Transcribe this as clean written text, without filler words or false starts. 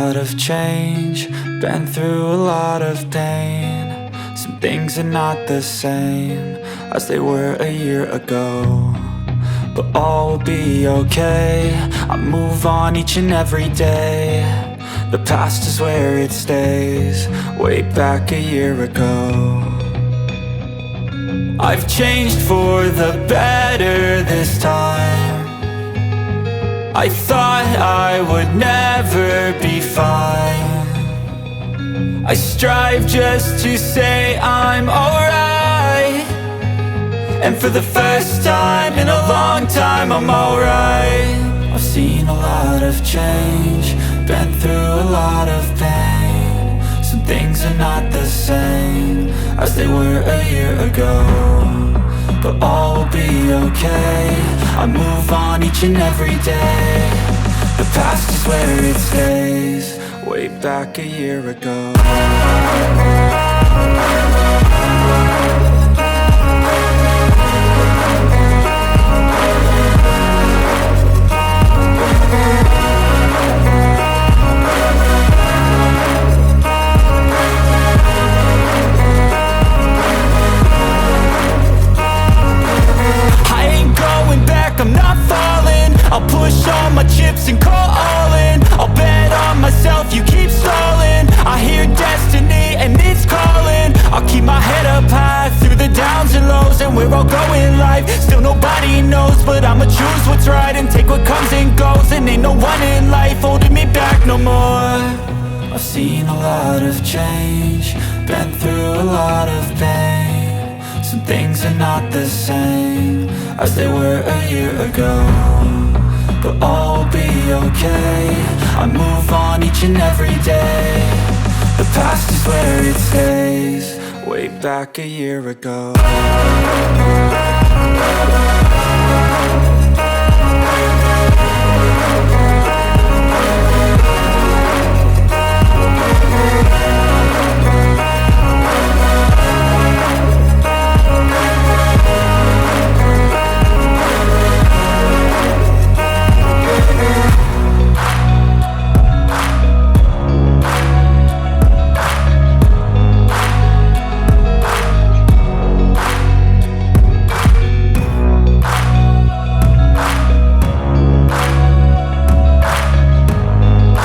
lot of change, been through a lot of pain. Some things are not the same as they were a year ago, but all will be okay. I move on each and every day. The past is where it stays, way back a year ago. I've changed for the better this time. I thought I would never be fine. I strive just to say I'm alright, and for the first time in a long time I'm alright. I've seen a lot of change, been through a lot of pain. Some things are not the same as they were a year ago, but all will be okay. I move on each and every day. The past is where it stays, way back a year ago. I'm not falling, I'll push all my chips and call all in. I'll bet on myself, you keep stalling. I hear destiny and it's calling. I'll keep my head up high through the downs and lows, and we're all going live. Still nobody knows, but I'ma choose what's right and take what comes and goes. And ain't no one in life holding me back no more. I've seen a lot of change, been through a lot of pain. Some things are not the same as they were a year ago, but all will be okay. I move on each and every day. The past is where it stays, way back a year ago.